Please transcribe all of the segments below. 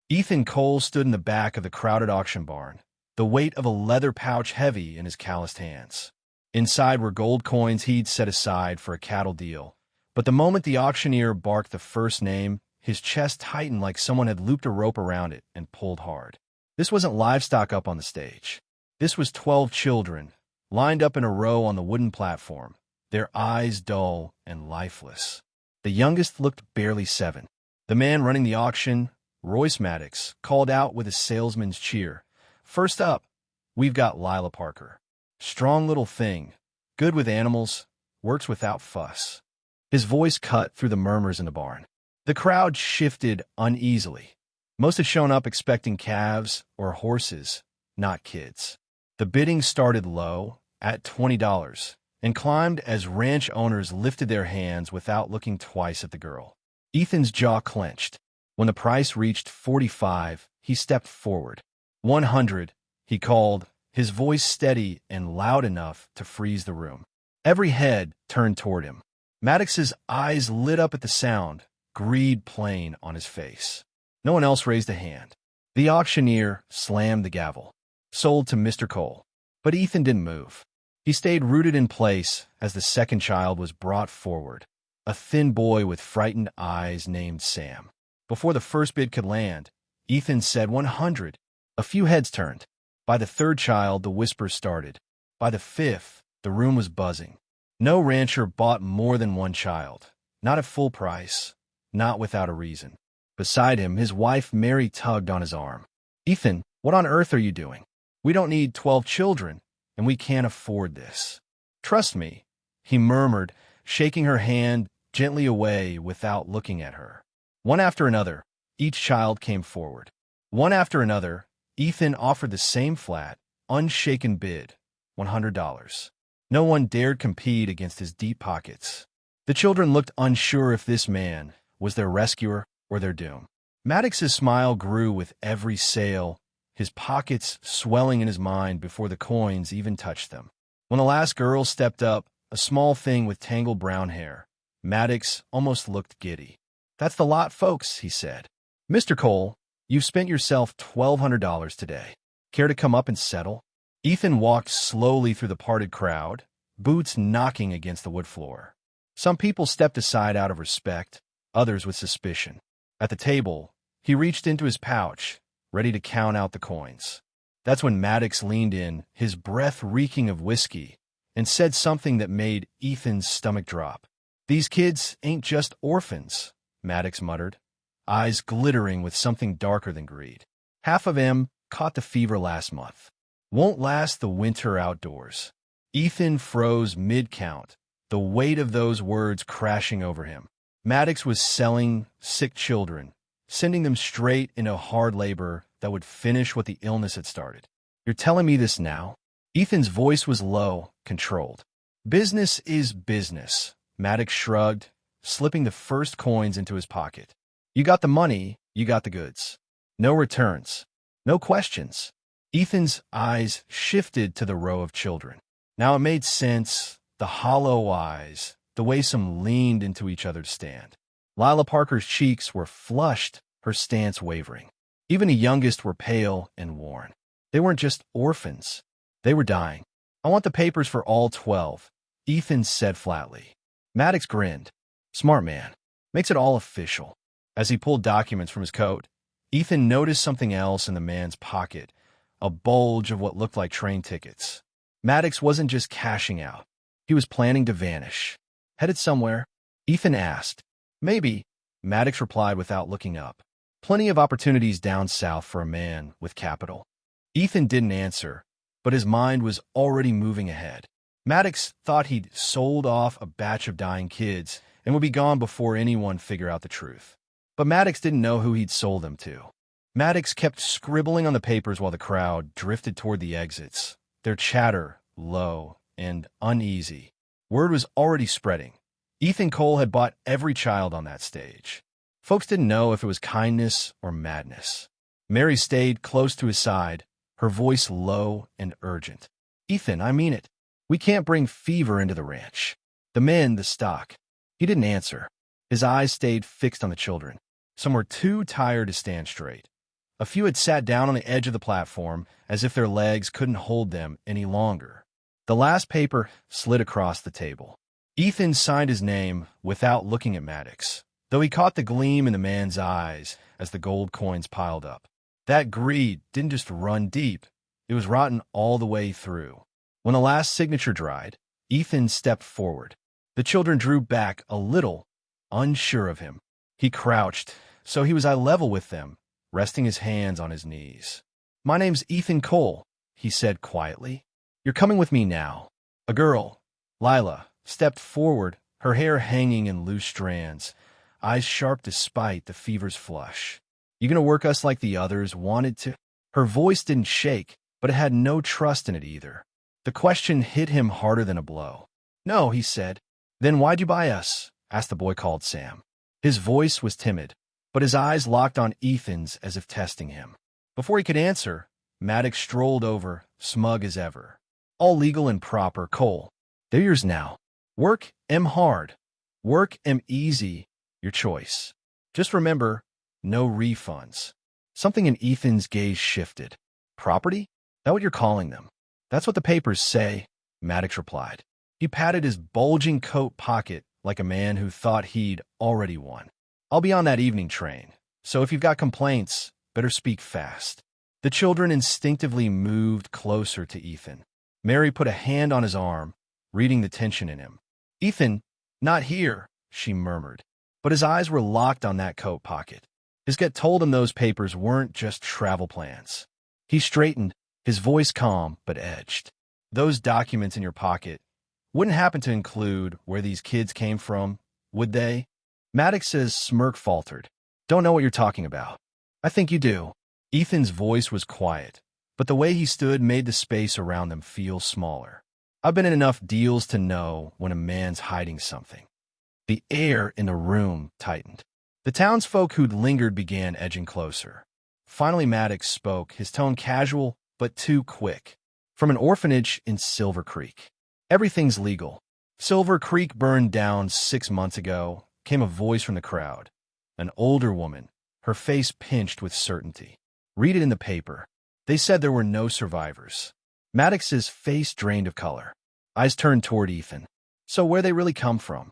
Ethan Cole stood in the back of the crowded auction barn, the weight of a leather pouch heavy in his calloused hands. Inside were gold coins he'd set aside for a cattle deal. But the moment the auctioneer barked the first name, his chest tightened like someone had looped a rope around it and pulled hard. This wasn't livestock up on the stage. This was 12 children, lined up in a row on the wooden platform, their eyes dull and lifeless. The youngest looked barely 7. The man running the auction, Royce Maddox, called out with a salesman's cheer. "First up, we've got Lila Parker. Strong little thing, good with animals, works without fuss." His voice cut through the murmurs in the barn. The crowd shifted uneasily. Most had shown up expecting calves or horses, not kids. The bidding started low, at $20, and climbed as ranch owners lifted their hands without looking twice at the girl. Ethan's jaw clenched. When the price reached $45, he stepped forward. $100, he called, his voice steady and loud enough to freeze the room. Every head turned toward him. Maddox's eyes lit up at the sound, greed plain on his face. No one else raised a hand. The auctioneer slammed the gavel. "Sold to Mr. Cole." But Ethan didn't move. He stayed rooted in place as the second child was brought forward, a thin boy with frightened eyes named Sam. Before the first bid could land, Ethan said 100. A few heads turned. By the third child, the whispers started. By the fifth, the room was buzzing. No rancher bought more than one child, not at full price, not without a reason. Beside him, his wife Mary tugged on his arm. "Ethan, what on earth are you doing? We don't need 12 children, and we can't afford this. Trust me," he murmured, shaking her hand gently away without looking at her. One after another, each child came forward. One after another, Ethan offered the same flat, unshaken bid, $100. No one dared compete against his deep pockets. The children looked unsure if this man was their rescuer or their doom. Maddox's smile grew with every sale, his pockets swelling in his mind before the coins even touched them. When the last girl stepped up, a small thing with tangled brown hair, Maddox almost looked giddy. "That's the lot, folks," he said. "Mr. Cole, you've spent yourself $1,200 today. Care to come up and settle?" Ethan walked slowly through the parted crowd, boots knocking against the wood floor. Some people stepped aside out of respect, others with suspicion. At the table, he reached into his pouch, ready to count out the coins. That's when Maddox leaned in, his breath reeking of whiskey, and said something that made Ethan's stomach drop. "These kids ain't just orphans," Maddox muttered, eyes glittering with something darker than greed. "Half of them caught the fever last month. Won't last the winter outdoors." Ethan froze mid-count, the weight of those words crashing over him. Maddox was selling sick children, sending them straight into hard labor that would finish what the illness had started. "You're telling me this now?" Ethan's voice was low, controlled. "Business is business," Maddox shrugged, slipping the first coins into his pocket. "You got the money, you got the goods. No returns, no questions." Ethan's eyes shifted to the row of children. Now it made sense, the hollow eyes, the way some leaned into each other to stand. Lila Parker's cheeks were flushed, her stance wavering. Even the youngest were pale and worn. They weren't just orphans. They were dying. "I want the papers for all 12, Ethan said flatly. Maddox grinned. "Smart man. Makes it all official." As he pulled documents from his coat, Ethan noticed something else in the man's pocket, a bulge of what looked like train tickets. Maddox wasn't just cashing out. He was planning to vanish. "Headed somewhere?" Ethan asked. "Maybe," Maddox replied without looking up. "Plenty of opportunities down south for a man with capital." Ethan didn't answer, but his mind was already moving ahead. Maddox thought he'd sold off a batch of dying kids and would be gone before anyone figured out the truth. But Maddox didn't know who he'd sold them to. Maddox kept scribbling on the papers while the crowd drifted toward the exits, their chatter low and uneasy. Word was already spreading. Ethan Cole had bought every child on that stage. Folks didn't know if it was kindness or madness. Mary stayed close to his side, her voice low and urgent. "Ethan, I mean it. We can't bring fever into the ranch. The men, the stock." He didn't answer. His eyes stayed fixed on the children. Some were too tired to stand straight. A few had sat down on the edge of the platform as if their legs couldn't hold them any longer. The last paper slid across the table. Ethan signed his name without looking at Maddox, though he caught the gleam in the man's eyes as the gold coins piled up. That greed didn't just run deep, it was rotten all the way through. When the last signature dried, Ethan stepped forward. The children drew back a little, unsure of him. He crouched, so he was eye level with them, resting his hands on his knees. "My name's Ethan Cole," he said quietly. "You're coming with me now." A girl, Lila, stepped forward, her hair hanging in loose strands, eyes sharp despite the fever's flush. "You gonna work us like the others wanted to?" Her voice didn't shake, but it had no trust in it either. The question hit him harder than a blow. "No," he said. "Then why'd you buy us?" asked the boy called Sam. His voice was timid, but his eyes locked on Ethan's as if testing him. Before he could answer, Maddox strolled over, smug as ever. "All legal and proper, Cole. They're yours now. Work 'em hard. Work 'em easy. Your choice. Just remember, no refunds." Something in Ethan's gaze shifted. "Property? That what you're calling them?" "That's what the papers say," Maddox replied. He patted his bulging coat pocket like a man who thought he'd already won. "I'll be on that evening train, so if you've got complaints, better speak fast." The children instinctively moved closer to Ethan. Mary put a hand on his arm, reading the tension in him. "Ethan, not here," she murmured, but his eyes were locked on that coat pocket. His gut told him those papers weren't just travel plans. He straightened, his voice calm but edged. "Those documents in your pocket wouldn't happen to include where these kids came from, would they?" Maddox's smirk faltered. "Don't know what you're talking about." "I think you do." Ethan's voice was quiet, but the way he stood made the space around them feel smaller. "I've been in enough deals to know when a man's hiding something." The air in the room tightened. The townsfolk who'd lingered began edging closer. Finally Maddox spoke, his tone casual but too quick. "From an orphanage in Silver Creek. Everything's legal. Silver Creek burned down 6 months ago," came a voice from the crowd. An older woman, her face pinched with certainty. "Read it in the paper. They said there were no survivors." Maddox's face drained of color. Eyes turned toward Ethan. "So where they really come from?"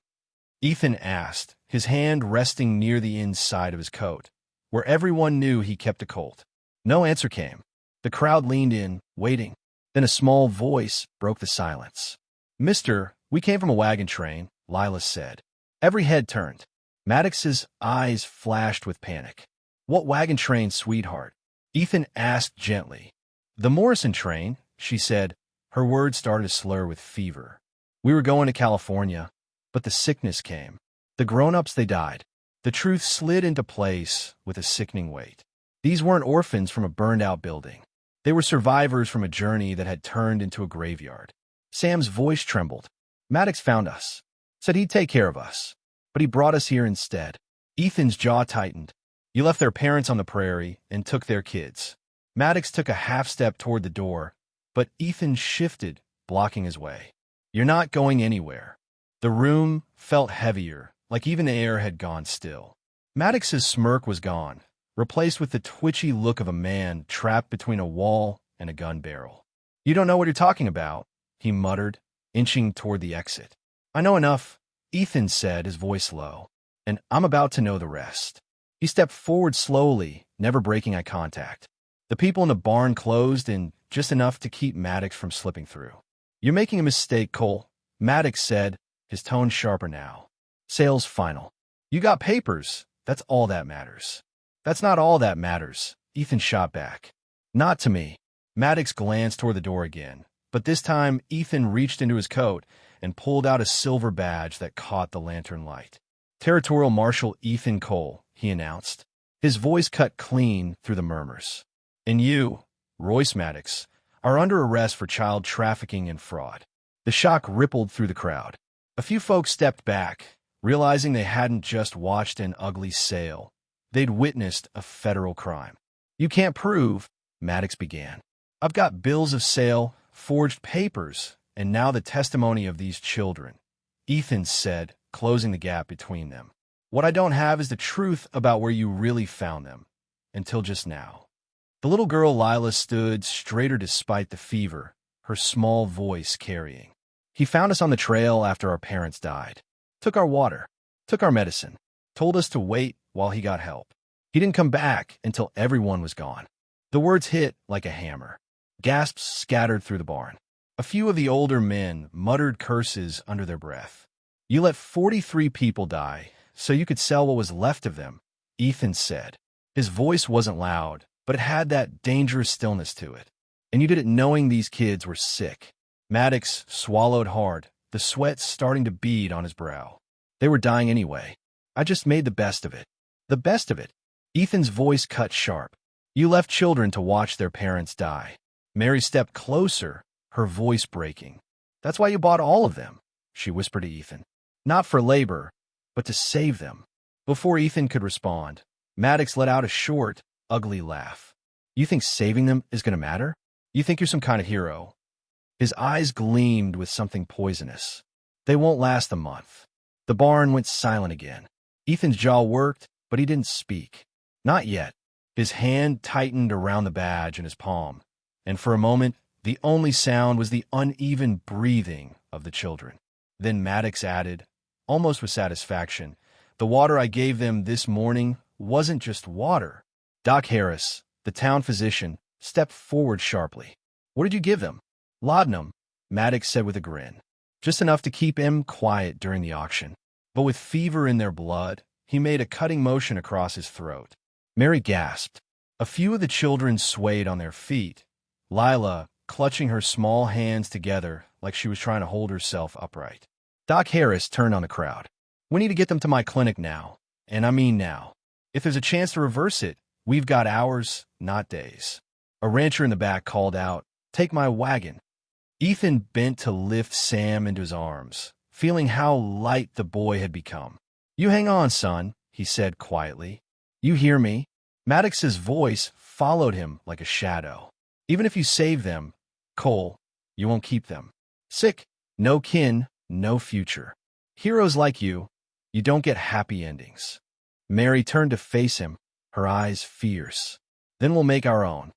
Ethan asked, his hand resting near the inside of his coat, where everyone knew he kept a Colt. No answer came. The crowd leaned in, waiting. Then a small voice broke the silence. "Mister, we came from a wagon train," Lila said. Every head turned. Maddox's eyes flashed with panic. "What wagon train, sweetheart?" Ethan asked gently. "The Morrison train," she said. Her words started to slur with fever. "We were going to California, but the sickness came. The grown-ups, they died." The truth slid into place with a sickening weight. These weren't orphans from a burned-out building. They were survivors from a journey that had turned into a graveyard. Sam's voice trembled. "Maddox found us. Said he'd take care of us. But he brought us here instead." Ethan's jaw tightened. "You left their parents on the prairie and took their kids." Maddox took a half-step toward the door, but Ethan shifted, blocking his way. "You're not going anywhere." The room felt heavier, like even the air had gone still. Maddox's smirk was gone, replaced with the twitchy look of a man trapped between a wall and a gun barrel. "You don't know what you're talking about," he muttered, inching toward the exit. "I know enough," Ethan said, his voice low, "and I'm about to know the rest." He stepped forward slowly, never breaking eye contact. The people in the barn closed in just enough to keep Maddox from slipping through. "You're making a mistake, Cole," Maddox said, his tone sharper now. "Sale's final. You got papers. That's all that matters." "That's not all that matters," Ethan shot back. "Not to me." Maddox glanced toward the door again, but this time Ethan reached into his coat and pulled out a silver badge that caught the lantern light. "Territorial Marshal Ethan Cole," he announced. His voice cut clean through the murmurs. "And you, Royce Maddox, are under arrest for child trafficking and fraud." The shock rippled through the crowd. A few folks stepped back, realizing they hadn't just watched an ugly sale. They'd witnessed a federal crime. "You can't prove," Maddox began. "I've got bills of sale, forged papers, and now the testimony of these children," Ethan said, closing the gap between them. "What I don't have is the truth about where you really found them, until just now." The little girl Lila stood straighter despite the fever, her small voice carrying. He found us on the trail after our parents died. Took our water. Took our medicine. Told us to wait while he got help. He didn't come back until everyone was gone. The words hit like a hammer. Gasps scattered through the barn. A few of the older men muttered curses under their breath. You let 43 people die, so you could sell what was left of them, Ethan said. His voice wasn't loud, but it had that dangerous stillness to it. And you did it knowing these kids were sick. Maddox swallowed hard, the sweat starting to bead on his brow. They were dying anyway. I just made the best of it. The best of it. Ethan's voice cut sharp. You left children to watch their parents die. Mary stepped closer, her voice breaking. That's why you bought all of them, she whispered to Ethan. Not for labor, but to save them. Before Ethan could respond, Maddox let out a short, ugly laugh. You think saving them is going to matter? You think you're some kind of hero? His eyes gleamed with something poisonous. They won't last a month. The barn went silent again. Ethan's jaw worked, but he didn't speak. Not yet. His hand tightened around the badge in his palm, and for a moment, the only sound was the uneven breathing of the children. Then Maddox added, almost with satisfaction, the water I gave them this morning wasn't just water. Doc Harris, the town physician, stepped forward sharply. What did you give them? Laudanum, Maddox said with a grin. Just enough to keep him quiet during the auction. But with fever in their blood, he made a cutting motion across his throat. Mary gasped. A few of the children swayed on their feet, Lila clutching her small hands together like she was trying to hold herself upright. Doc Harris turned on the crowd. We need to get them to my clinic now, and I mean now. If there's a chance to reverse it, we've got hours, not days. A rancher in the back called out, Take my wagon. Ethan bent to lift Sam into his arms, feeling how light the boy had become. You hang on, son, he said quietly. You hear me? Maddox's voice followed him like a shadow. Even if you save them, Cole, you won't keep them. Sick, no kin, no future. Heroes like you don't get happy endings. Mary turned to face him, her eyes fierce. Then we'll make our own.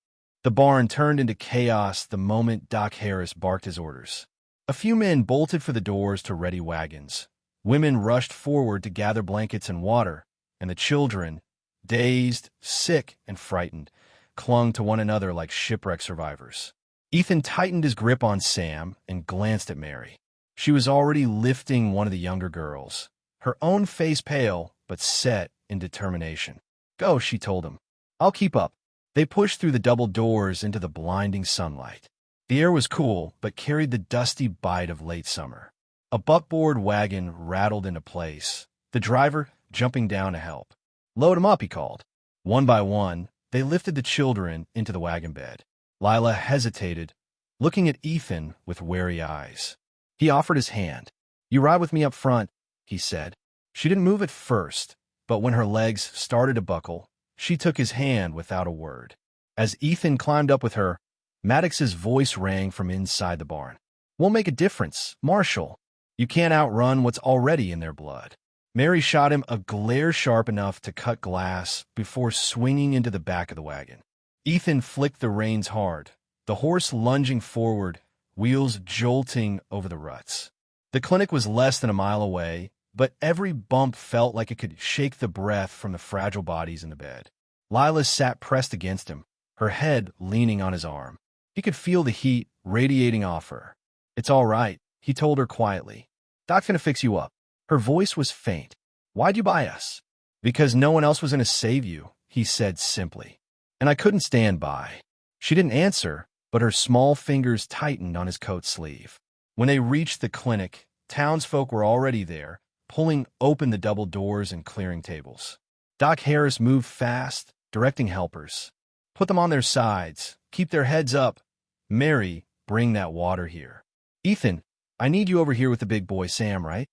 The barn turned into chaos the moment Doc Harris barked his orders. A few men bolted for the doors to ready wagons. Women rushed forward to gather blankets and water, and the children, dazed, sick, and frightened, clung to one another like shipwreck survivors. Ethan tightened his grip on Sam and glanced at Mary. She was already lifting one of the younger girls, her own face pale but set in determination. Go, she told him. I'll keep up. They pushed through the double doors into the blinding sunlight. The air was cool but carried the dusty bite of late summer. A buckboard wagon rattled into place, the driver jumping down to help. Load 'em up, he called. One by one, they lifted the children into the wagon bed. Lila hesitated, looking at Ethan with wary eyes. He offered his hand. You ride with me up front, he said. She didn't move at first, but when her legs started to buckle, she took his hand without a word. As Ethan climbed up with her, Maddox's voice rang from inside the barn. We'll make a difference, Marshal. You can't outrun what's already in their blood. Mary shot him a glare sharp enough to cut glass before swinging into the back of the wagon. Ethan flicked the reins hard, the horse lunging forward, wheels jolting over the ruts. The clinic was less than a mile away, but every bump felt like it could shake the breath from the fragile bodies in the bed. Lila sat pressed against him, her head leaning on his arm. He could feel the heat radiating off her. It's all right, he told her quietly. Doc's gonna fix you up. Her voice was faint. Why'd you buy us? Because no one else was gonna save you, he said simply. And I couldn't stand by. She didn't answer, but her small fingers tightened on his coat sleeve. When they reached the clinic, townsfolk were already there, pulling open the double doors and clearing tables. Doc Harris moved fast, directing helpers. Put them on their sides. Keep their heads up. Mary, bring that water here. Ethan, I need you over here with the big boy Sam, right?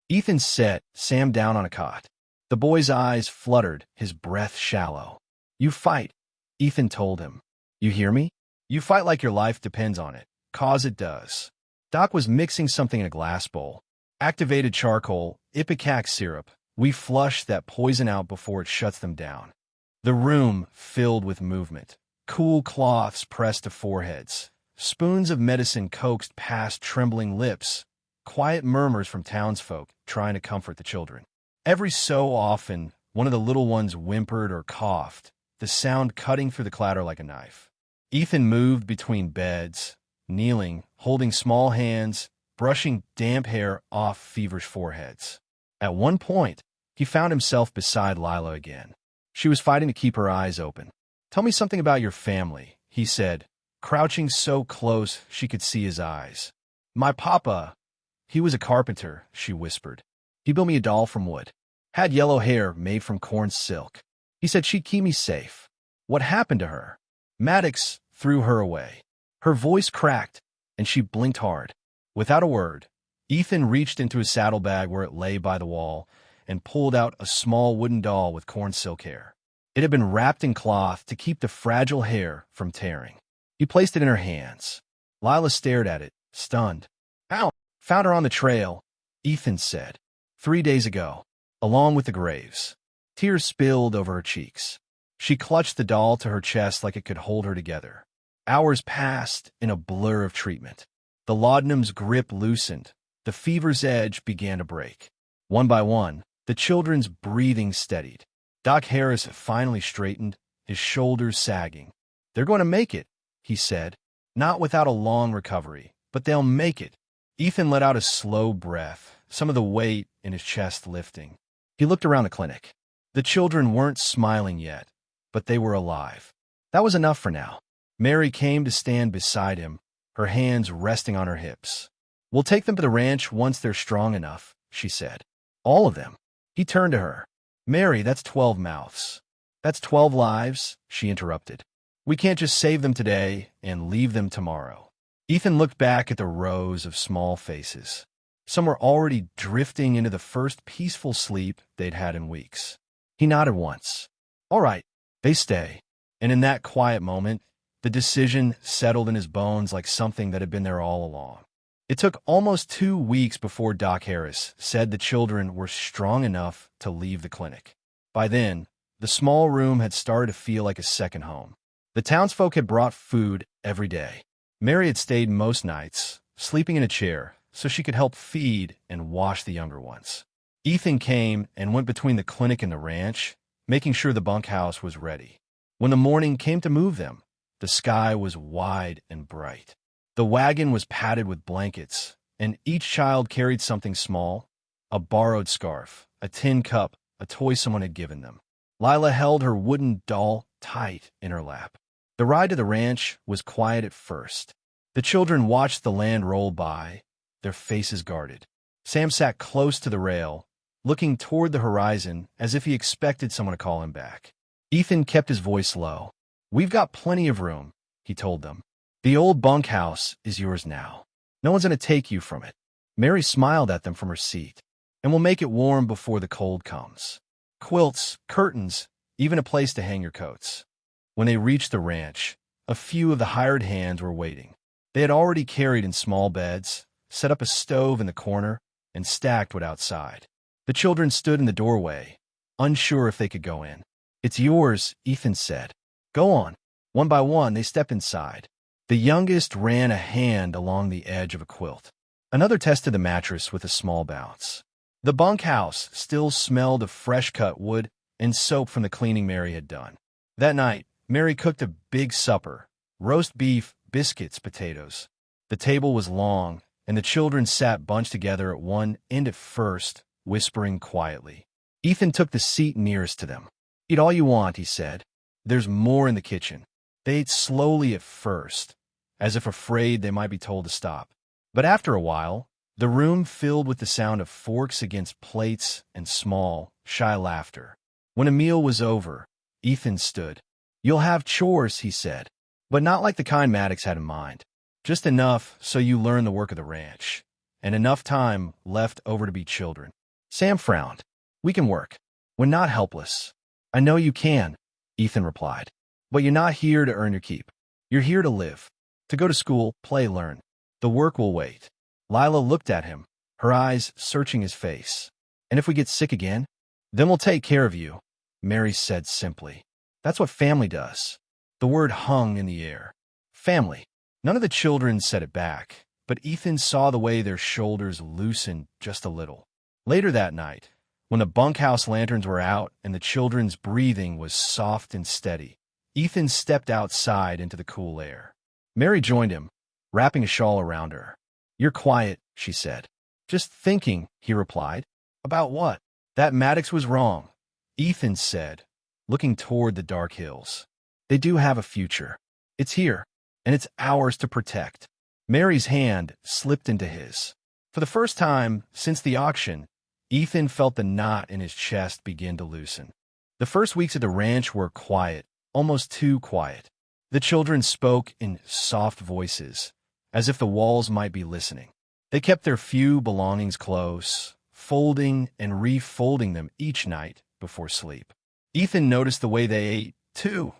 Ethan set Sam down on a cot. The boy's eyes fluttered, his breath shallow. You fight, Ethan told him. You hear me? You fight like your life depends on it, 'cause it does. Doc was mixing something in a glass bowl. Activated charcoal, ipecac syrup. We flush that poison out before it shuts them down. The room filled with movement. cool cloths pressed to foreheads, spoons of medicine coaxed past trembling lips, quiet murmurs from townsfolk trying to comfort the children. Every so often, one of the little ones whimpered or coughed, the sound cutting through the clatter like a knife. Ethan moved between beds, kneeling, holding small hands, brushing damp hair off feverish foreheads. At one point, he found himself beside Lila again. She was fighting to keep her eyes open. "Tell me something about your family," he said, crouching so close she could see his eyes. "My papa, he was a carpenter," she whispered. "He built me a doll from wood. Had yellow hair made from corn silk. He said she'd keep me safe. What happened to her?" Maddox threw her away. Her voice cracked, and she blinked hard. Without a word, Ethan reached into his saddlebag where it lay by the wall and pulled out a small wooden doll with corn silk hair. It had been wrapped in cloth to keep the fragile hair from tearing. He placed it in her hands. Lila stared at it, stunned. "Ow! Found her on the trail," Ethan said. 3 days ago, along with the graves." Tears spilled over her cheeks. She clutched the doll to her chest like it could hold her together. Hours passed in a blur of treatment. The laudanum's grip loosened. The fever's edge began to break. One by one, the children's breathing steadied. Doc Harris finally straightened, his shoulders sagging. "They're going to make it," he said. "Not without a long recovery, but they'll make it." Ethan let out a slow breath, some of the weight in his chest lifting. He looked around the clinic. The children weren't smiling yet, but they were alive. That was enough for now. Mary came to stand beside him, her hands resting on her hips. "We'll take them to the ranch once they're strong enough," she said. "All of them." He turned to her. "Mary, that's 12 mouths. That's 12 lives," she interrupted. "We can't just save them today and leave them tomorrow." Ethan looked back at the rows of small faces. Some were already drifting into the first peaceful sleep they'd had in weeks. He nodded once. "All right, they stay." And in that quiet moment, the decision settled in his bones like something that had been there all along. It took almost 2 weeks before Doc Harris said the children were strong enough to leave the clinic. By then, the small room had started to feel like a second home. The townsfolk had brought food every day. Mary had stayed most nights, sleeping in a chair, so she could help feed and wash the younger ones. Ethan came and went between the clinic and the ranch, making sure the bunkhouse was ready. When the morning came to move them, the sky was wide and bright. The wagon was padded with blankets, and each child carried something small, a borrowed scarf, a tin cup, a toy someone had given them. Lila held her wooden doll tight in her lap. The ride to the ranch was quiet at first. The children watched the land roll by, their faces guarded. Sam sat close to the rail, looking toward the horizon as if he expected someone to call him back. Ethan kept his voice low. "We've got plenty of room," he told them. "The old bunkhouse is yours now. No one's going to take you from it." Mary smiled at them from her seat. "And we'll make it warm before the cold comes. Quilts, curtains, even a place to hang your coats." When they reached the ranch, a few of the hired hands were waiting. They had already carried in small beds, set up a stove in the corner, and stacked wood outside. The children stood in the doorway, unsure if they could go in. "It's yours," Ethan said. "Go on." One by one, they stepped inside. The youngest ran a hand along the edge of a quilt. Another tested the mattress with a small bounce. The bunkhouse still smelled of fresh-cut wood and soap from the cleaning Mary had done. That night, Mary cooked a big supper: roast beef, biscuits, potatoes. The table was long, and the children sat bunched together at one end at first, whispering quietly. Ethan took the seat nearest to them. "Eat all you want," he said. "There's more in the kitchen." They ate slowly at first, as if afraid they might be told to stop. But after a while, the room filled with the sound of forks against plates and small, shy laughter. When a meal was over, Ethan stood. "You'll have chores," he said, "but not like the kind Maddox had in mind. Just enough so you learn the work of the ranch, and enough time left over to be children." Sam frowned. "We can work. We're not helpless." "I know you can," Ethan replied. "But you're not here to earn your keep. You're here to live, to go to school, play, learn. The work will wait." Lila looked at him, her eyes searching his face. "And if we get sick again, then we'll take care of you," Mary said simply. "That's what family does." The word hung in the air. Family. None of the children said it back, but Ethan saw the way their shoulders loosened just a little. Later that night, when the bunkhouse lanterns were out and the children's breathing was soft and steady, Ethan stepped outside into the cool air. Mary joined him, wrapping a shawl around her. "You're quiet," she said. "Just thinking," he replied. "About what?" "That Maddox was wrong," Ethan said, looking toward the dark hills. "They do have a future. It's here, and it's ours to protect." Mary's hand slipped into his. For the first time since the auction, Ethan felt the knot in his chest begin to loosen. The first weeks at the ranch were quiet, almost too quiet. The children spoke in soft voices, as if the walls might be listening. They kept their few belongings close, folding and refolding them each night before sleep. Ethan noticed the way they ate, too.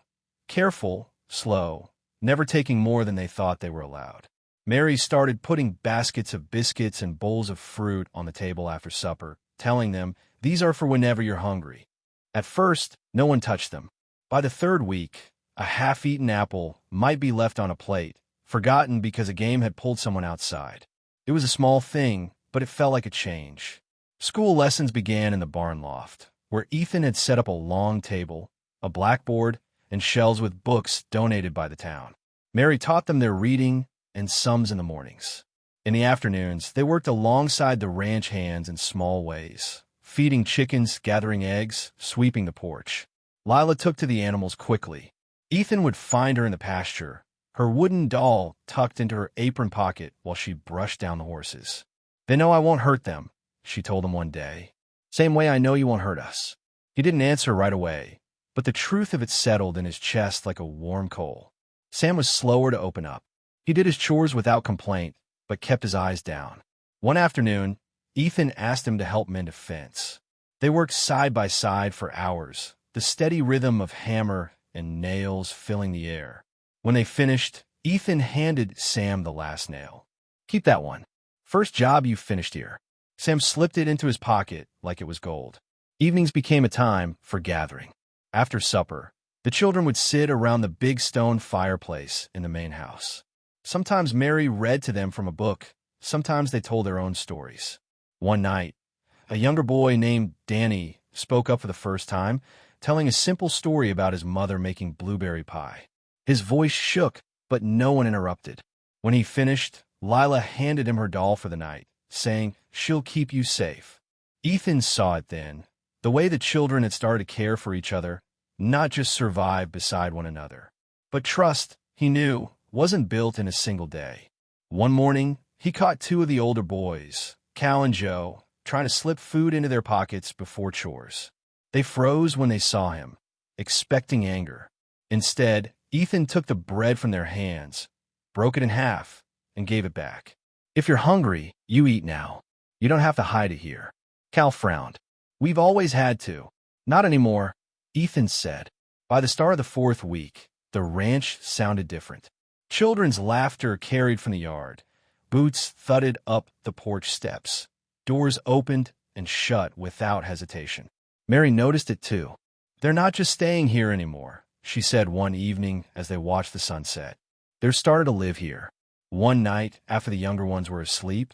Careful, slow, never taking more than they thought they were allowed. Mary started putting baskets of biscuits and bowls of fruit on the table after supper, telling them, "These are for whenever you're hungry." At first, no one touched them. By the third week, a half-eaten apple might be left on a plate, forgotten because a game had pulled someone outside. It was a small thing, but it felt like a change. School lessons began in the barn loft, where Ethan had set up a long table, a blackboard, and shelves with books donated by the town. Mary taught them their reading and sums in the mornings. In the afternoons, they worked alongside the ranch hands in small ways, feeding chickens, gathering eggs, sweeping the porch. Lila took to the animals quickly. Ethan would find her in the pasture, her wooden doll tucked into her apron pocket while she brushed down the horses. "They know I won't hurt them," she told him one day. "Same way I know you won't hurt us." He didn't answer right away, but the truth of it settled in his chest like a warm coal. Sam was slower to open up. He did his chores without complaint, but kept his eyes down. One afternoon, Ethan asked him to help mend a fence. They worked side by side for hours, the steady rhythm of hammer and nails filling the air. When they finished, Ethan handed Sam the last nail. "Keep that one. First job you've finished here." Sam slipped it into his pocket like it was gold. Evenings became a time for gathering. After supper, the children would sit around the big stone fireplace in the main house. Sometimes Mary read to them from a book, sometimes they told their own stories. One night, a younger boy named Danny spoke up for the first time, telling a simple story about his mother making blueberry pie. His voice shook, but no one interrupted. When he finished, Lila handed him her doll for the night, saying, "She'll keep you safe." Ethan saw it then, the way the children had started to care for each other, not just survive beside one another. But trust, he knew, wasn't built in a single day. One morning, he caught two of the older boys, Cal and Joe, trying to slip food into their pockets before chores. They froze when they saw him, expecting anger. Instead, Ethan took the bread from their hands, broke it in half, and gave it back. "If you're hungry, you eat now. You don't have to hide it here." Cal frowned. "We've always had to." "Not anymore," Ethan said. By the start of the fourth week, the ranch sounded different. Children's laughter carried from the yard. Boots thudded up the porch steps. Doors opened and shut without hesitation. Mary noticed it too. "They're not just staying here anymore," she said one evening as they watched the sunset. "They're starting to live here." One night, after the younger ones were asleep,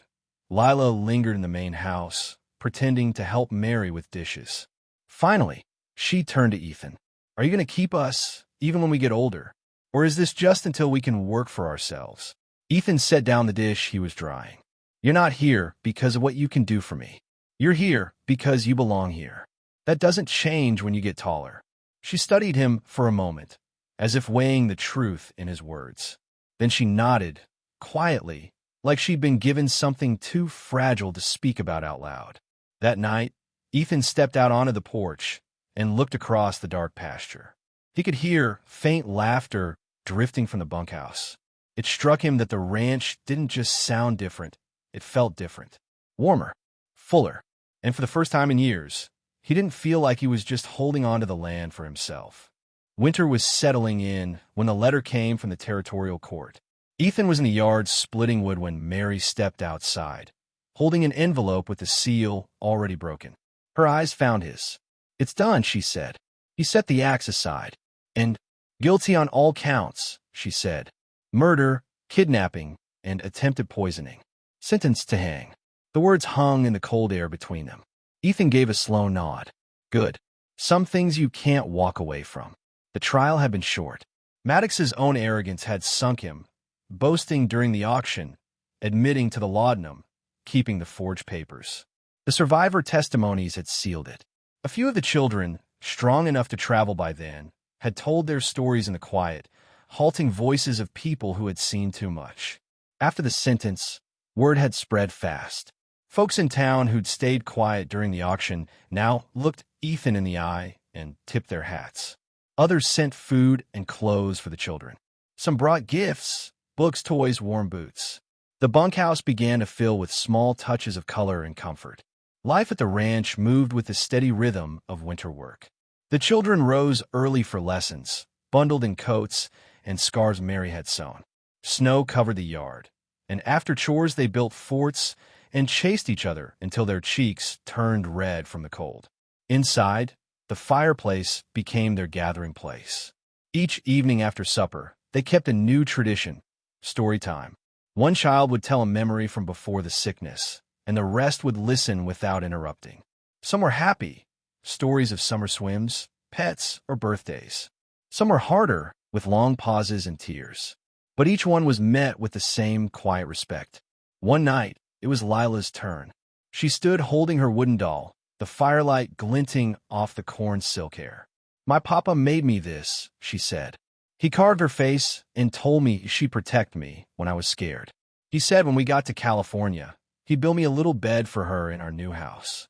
Lila lingered in the main house, pretending to help Mary with dishes. Finally, she turned to Ethan. "Are you going to keep us, even when we get older? Or is this just until we can work for ourselves?" Ethan set down the dish he was drying. "You're not here because of what you can do for me. You're here because you belong here. That doesn't change when you get taller." She studied him for a moment, as if weighing the truth in his words. Then she nodded, quietly, like she'd been given something too fragile to speak about out loud. That night, Ethan stepped out onto the porch and looked across the dark pasture. He could hear faint laughter drifting from the bunkhouse. It struck him that the ranch didn't just sound different, it felt different. Warmer, fuller, and for the first time in years, he didn't feel like he was just holding on to the land for himself. Winter was settling in when the letter came from the Territorial Court. Ethan was in the yard splitting wood when Mary stepped outside, holding an envelope with the seal already broken. Her eyes found his. "It's done," she said. He set the axe aside. "And "Guilty on all counts," she said. "Murder, kidnapping, and attempted poisoning. Sentenced to hang." The words hung in the cold air between them. Ethan gave a slow nod. Good. Some things you can't walk away from. The trial had been short. Maddox's own arrogance had sunk him, boasting during the auction, admitting to the laudanum, keeping the forged papers. The survivor testimonies had sealed it. A few of the children, strong enough to travel by then, had told their stories in the quiet, halting voices of people who had seen too much. After the sentence, word had spread fast. Folks in town who'd stayed quiet during the auction now looked Ethan in the eye and tipped their hats. Others sent food and clothes for the children. Some brought gifts, books, toys, warm boots. The bunkhouse began to fill with small touches of color and comfort. Life at the ranch moved with the steady rhythm of winter work. The children rose early for lessons, bundled in coats and scarves Mary had sewn. Snow covered the yard, and after chores they built forts and chased each other until their cheeks turned red from the cold. Inside, the fireplace became their gathering place. Each evening after supper, they kept a new tradition, story time. One child would tell a memory from before the sickness, and the rest would listen without interrupting. Some were happy, stories of summer swims, pets, or birthdays. Some were harder, with long pauses and tears. But each one was met with the same quiet respect. One night, it was Lila's turn. She stood holding her wooden doll, the firelight glinting off the corn silk hair. "My papa made me this," she said. "He carved her face and told me she'd protect me when I was scared. He said when we got to California, he'd build me a little bed for her in our new house."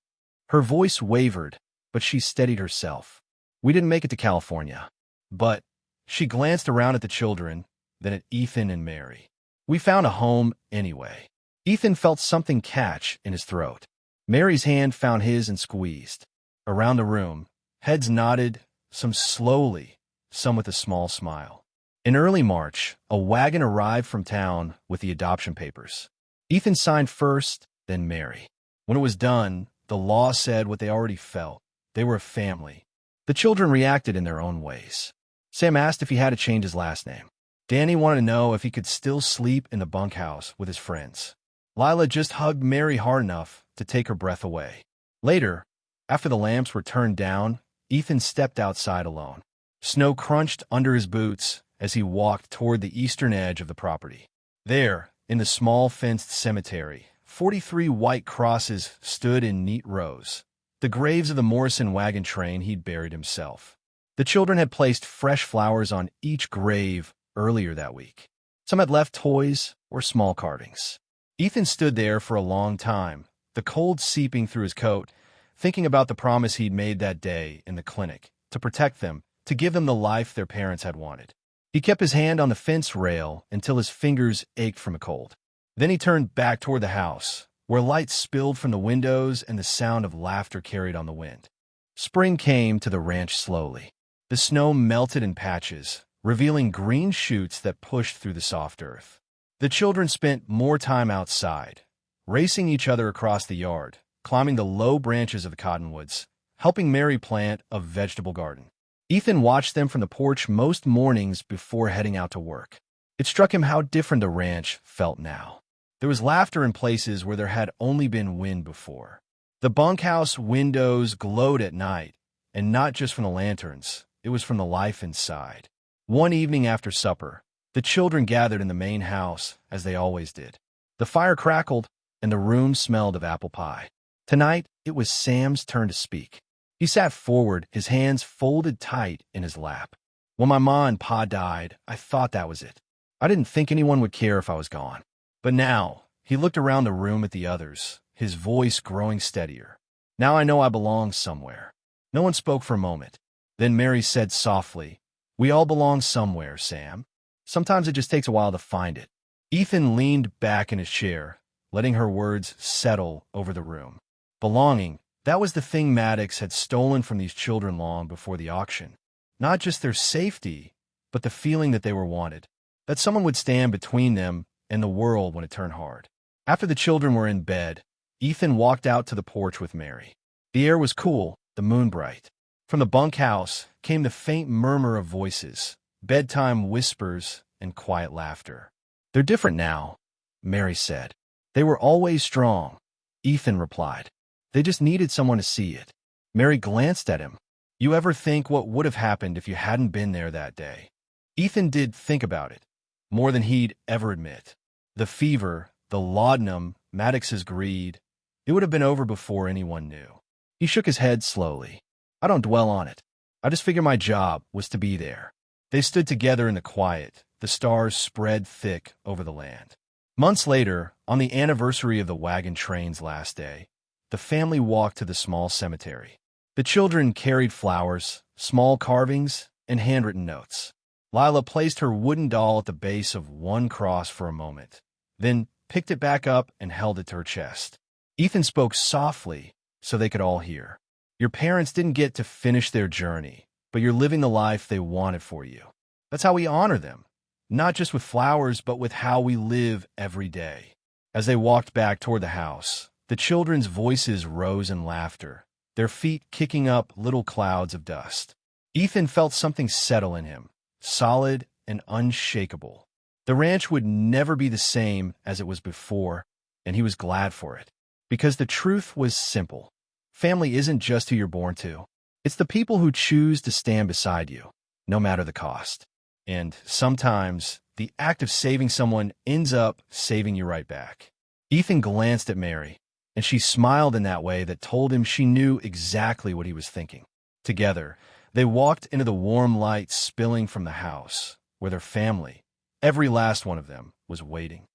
Her voice wavered, but she steadied herself. "We didn't make it to California. But," she glanced around at the children, then at Ethan and Mary, "we found a home anyway." Ethan felt something catch in his throat. Mary's hand found his and squeezed. Around the room, heads nodded, some slowly, some with a small smile. In early March, a wagon arrived from town with the adoption papers. Ethan signed first, then Mary. When it was done, the law said what they already felt. They were a family. The children reacted in their own ways. Sam asked if he had to change his last name. Danny wanted to know if he could still sleep in the bunkhouse with his friends. Lila just hugged Mary hard enough to take her breath away. Later, after the lamps were turned down, Ethan stepped outside alone. Snow crunched under his boots as he walked toward the eastern edge of the property. There, in the small fenced cemetery, 43 white crosses stood in neat rows, the graves of the Morrison wagon train he'd buried himself. The children had placed fresh flowers on each grave earlier that week. Some had left toys or small carvings. Ethan stood there for a long time, the cold seeping through his coat, thinking about the promise he'd made that day in the clinic, to protect them, to give them the life their parents had wanted. He kept his hand on the fence rail until his fingers ached from the cold. Then he turned back toward the house, where light spilled from the windows and the sound of laughter carried on the wind. Spring came to the ranch slowly. The snow melted in patches, revealing green shoots that pushed through the soft earth. The children spent more time outside, racing each other across the yard, climbing the low branches of the cottonwoods, helping Mary plant a vegetable garden. Ethan watched them from the porch most mornings before heading out to work. It struck him how different the ranch felt now. There was laughter in places where there had only been wind before. The bunkhouse windows glowed at night, and not just from the lanterns, it was from the life inside. One evening after supper, the children gathered in the main house, as they always did. The fire crackled, and the room smelled of apple pie. Tonight, it was Sam's turn to speak. He sat forward, his hands folded tight in his lap. "When my ma and pa died, I thought that was it. I didn't think anyone would care if I was gone. But now," he looked around the room at the others, his voice growing steadier, "now I know I belong somewhere." No one spoke for a moment. Then Mary said softly, "We all belong somewhere, Sam. Sometimes it just takes a while to find it." Ethan leaned back in his chair, letting her words settle over the room. Belonging, that was the thing Maddox had stolen from these children long before the auction. Not just their safety, but the feeling that they were wanted, that someone would stand between them and the world when it turned hard. After the children were in bed, Ethan walked out to the porch with Mary. The air was cool, the moon bright. From the bunkhouse came the faint murmur of voices, bedtime whispers, and quiet laughter. "They're different now," Mary said. "They were always strong," Ethan replied. "They just needed someone to see it." Mary glanced at him. "You ever think what would have happened if you hadn't been there that day?" Ethan did think about it, more than he'd ever admit. The fever, the laudanum, Maddox's greed, it would have been over before anyone knew. He shook his head slowly. "I don't dwell on it. I just figure my job was to be there." They stood together in the quiet, the stars spread thick over the land. Months later, on the anniversary of the wagon train's last day, the family walked to the small cemetery. The children carried flowers, small carvings, and handwritten notes. Lila placed her wooden doll at the base of one cross for a moment, then picked it back up and held it to her chest. Ethan spoke softly so they could all hear. "Your parents didn't get to finish their journey, but you're living the life they wanted for you. That's how we honor them, not just with flowers, but with how we live every day." As they walked back toward the house, the children's voices rose in laughter, their feet kicking up little clouds of dust. Ethan felt something settle in him, solid and unshakable. The ranch would never be the same as it was before, and he was glad for it. Because the truth was simple. Family isn't just who you're born to. It's the people who choose to stand beside you, no matter the cost. And sometimes, the act of saving someone ends up saving you right back. Ethan glanced at Mary, and she smiled in that way that told him she knew exactly what he was thinking. Together, they walked into the warm light spilling from the house, where their family, every last one of them, was waiting.